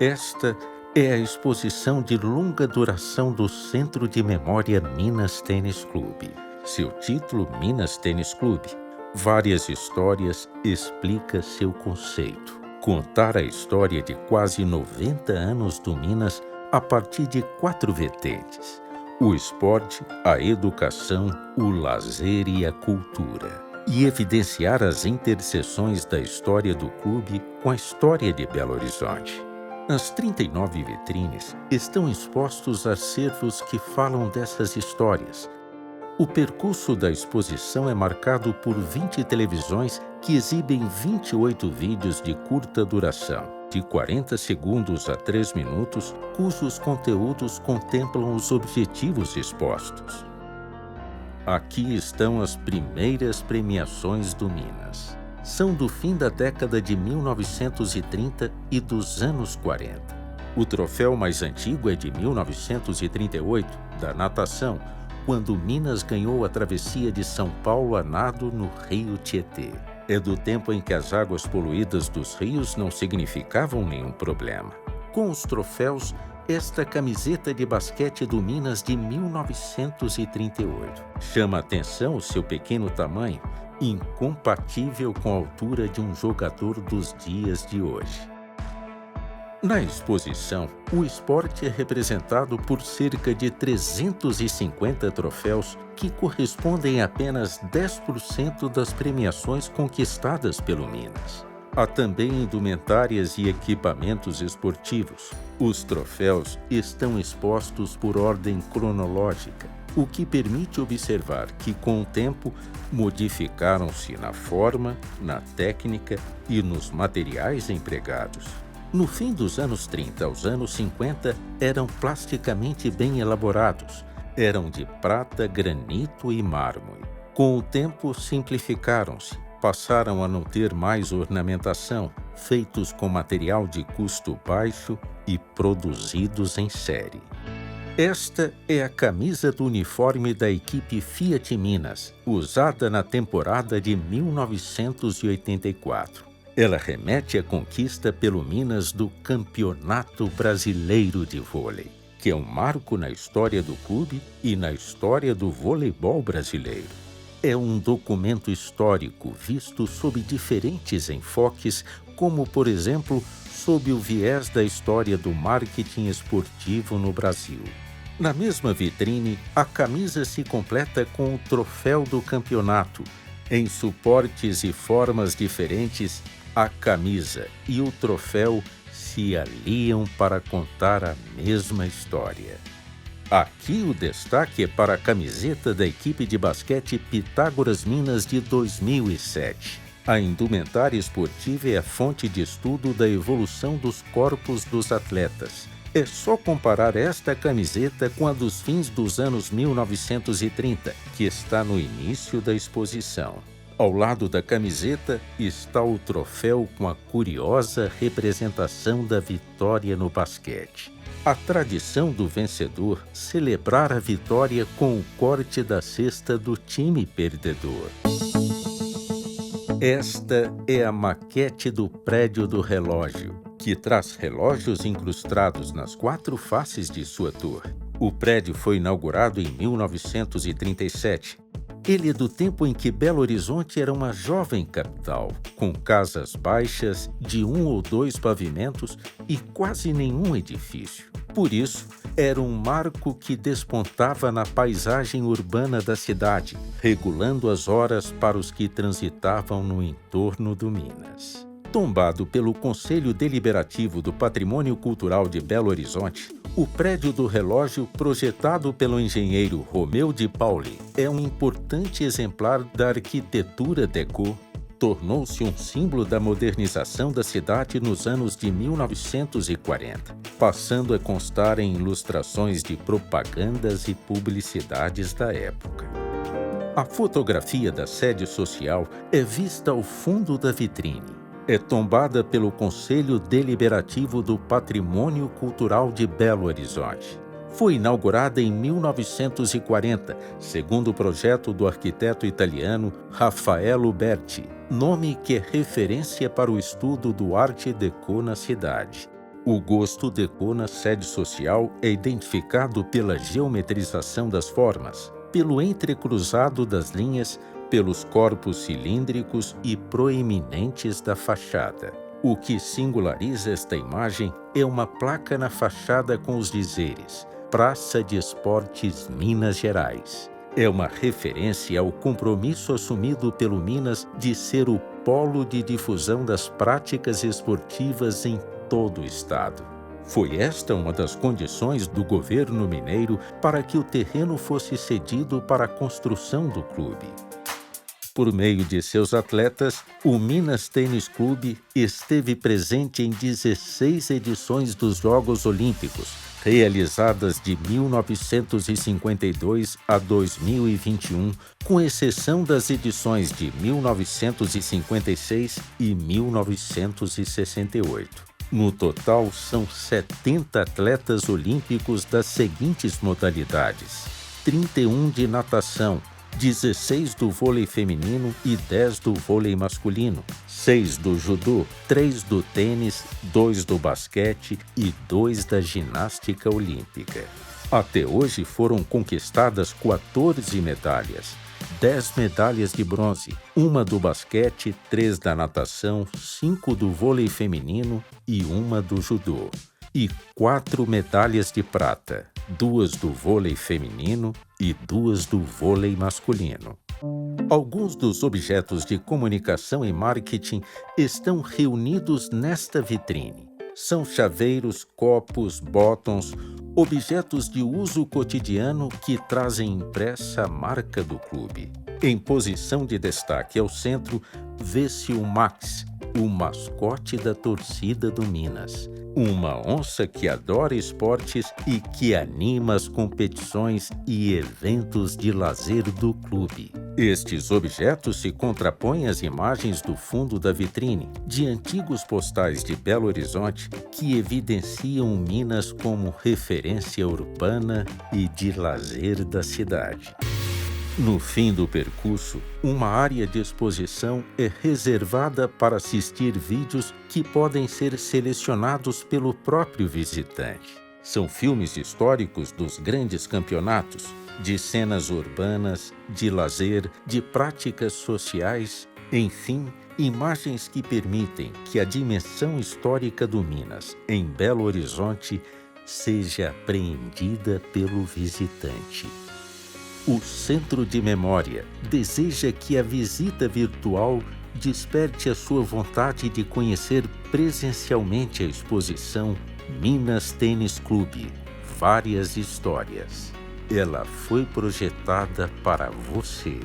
Esta é a exposição de longa duração do Centro de Memória Minas Tênis Clube. Seu título, Minas Tênis Clube, várias histórias, explica seu conceito. Contar a história de quase 90 anos do Minas a partir de 4 vertentes: o esporte, a educação, o lazer e a cultura. E evidenciar as interseções da história do clube com a história de Belo Horizonte. Nas 39 vitrines estão expostos acervos que falam dessas histórias. O percurso da exposição é marcado por 20 televisões que exibem 28 vídeos de curta duração, de 40 segundos a 3 minutos, cujos conteúdos contemplam os objetivos expostos. Aqui estão as primeiras premiações do Minas. São do fim da década de 1930 e dos anos 40. O troféu mais antigo é de 1938, da natação, quando Minas ganhou a travessia de São Paulo a nado no rio Tietê. É do tempo em que as águas poluídas dos rios não significavam nenhum problema. Com os troféus, esta camiseta de basquete do Minas de 1938. Chama a atenção o seu pequeno tamanho, incompatível com a altura de um jogador dos dias de hoje. Na exposição, o esporte é representado por cerca de 350 troféus que correspondem a apenas 10% das premiações conquistadas pelo Minas. Há também indumentárias e equipamentos esportivos. Os troféus estão expostos por ordem cronológica, o que permite observar que, com o tempo, modificaram-se na forma, na técnica e nos materiais empregados. No fim dos anos 30 aos anos 50, eram plasticamente bem elaborados. Eram de prata, granito e mármore. Com o tempo, simplificaram-se. Passaram a não ter mais ornamentação, feitos com material de custo baixo e produzidos em série. Esta é a camisa do uniforme da equipe Fiat Minas, usada na temporada de 1984. Ela remete à conquista pelo Minas do Campeonato Brasileiro de Vôlei, que é um marco na história do clube e na história do voleibol brasileiro. É um documento histórico visto sob diferentes enfoques, como, por exemplo, sob o viés da história do marketing esportivo no Brasil. Na mesma vitrine, a camisa se completa com o troféu do campeonato. Em suportes e formas diferentes, a camisa e o troféu se aliam para contar a mesma história. Aqui o destaque é para a camiseta da equipe de basquete Pitágoras Minas de 2007. A indumentária esportiva é a fonte de estudo da evolução dos corpos dos atletas. É só comparar esta camiseta com a dos fins dos anos 1930, que está no início da exposição. Ao lado da camiseta está o troféu com a curiosa representação da vitória no basquete. A tradição do vencedor celebrar a vitória com o corte da cesta do time perdedor. Esta é a maquete do prédio do relógio, que traz relógios incrustados nas 4 faces de sua torre. O prédio foi inaugurado em 1937. Ele é do tempo em que Belo Horizonte era uma jovem capital, com casas baixas, de 1 ou 2 pavimentos e quase nenhum edifício. Por isso, era um marco que despontava na paisagem urbana da cidade, regulando as horas para os que transitavam no entorno do Minas. Tombado pelo Conselho Deliberativo do Patrimônio Cultural de Belo Horizonte, o prédio do relógio, projetado pelo engenheiro Romeu de Pauli, é um importante exemplar da arquitetura déco. Tornou-se um símbolo da modernização da cidade nos anos de 1940, passando a constar em ilustrações de propagandas e publicidades da época. A fotografia da sede social é vista ao fundo da vitrine. É tombada pelo Conselho Deliberativo do Patrimônio Cultural de Belo Horizonte. Foi inaugurada em 1940, segundo o projeto do arquiteto italiano Raffaello Berti, nome que é referência para o estudo do Art Deco na cidade. O gosto Deco na sede social é identificado pela geometrização das formas, pelo entrecruzado das linhas, pelos corpos cilíndricos e proeminentes da fachada. O que singulariza esta imagem é uma placa na fachada com os dizeres Praça de Esportes Minas Gerais. É uma referência ao compromisso assumido pelo Minas de ser o polo de difusão das práticas esportivas em todo o estado. Foi esta uma das condições do governo mineiro para que o terreno fosse cedido para a construção do clube. Por meio de seus atletas, o Minas Tênis Clube esteve presente em 16 edições dos Jogos Olímpicos, realizadas de 1952 a 2021, com exceção das edições de 1956 e 1968. No total, são 70 atletas olímpicos das seguintes modalidades: 31 de natação, 16 do vôlei feminino e 10 do vôlei masculino, 6 do judô, 3 do tênis, 2 do basquete e 2 da ginástica olímpica. Até hoje foram conquistadas 14 medalhas, 10 medalhas de bronze, 1 do basquete, 3 da natação, 5 do vôlei feminino e 1 do judô, e 4 medalhas de prata, 2 do vôlei feminino e 2 do vôlei masculino. Alguns dos objetos de comunicação e marketing estão reunidos nesta vitrine. São chaveiros, copos, botões, objetos de uso cotidiano que trazem impressa a marca do clube. Em posição de destaque ao centro, vê-se o Max, o mascote da torcida do Minas. Uma onça que adora esportes e que anima as competições e eventos de lazer do clube. Estes objetos se contrapõem às imagens do fundo da vitrine, de antigos postais de Belo Horizonte que evidenciam Minas como referência urbana e de lazer da cidade. No fim do percurso, uma área de exposição é reservada para assistir vídeos que podem ser selecionados pelo próprio visitante. São filmes históricos dos grandes campeonatos, de cenas urbanas, de lazer, de práticas sociais, enfim, imagens que permitem que a dimensão histórica do Minas, em Belo Horizonte, seja apreendida pelo visitante. O Centro de Memória deseja que a visita virtual desperte a sua vontade de conhecer presencialmente a exposição Minas Tênis Clube, Várias Histórias. Ela foi projetada para você.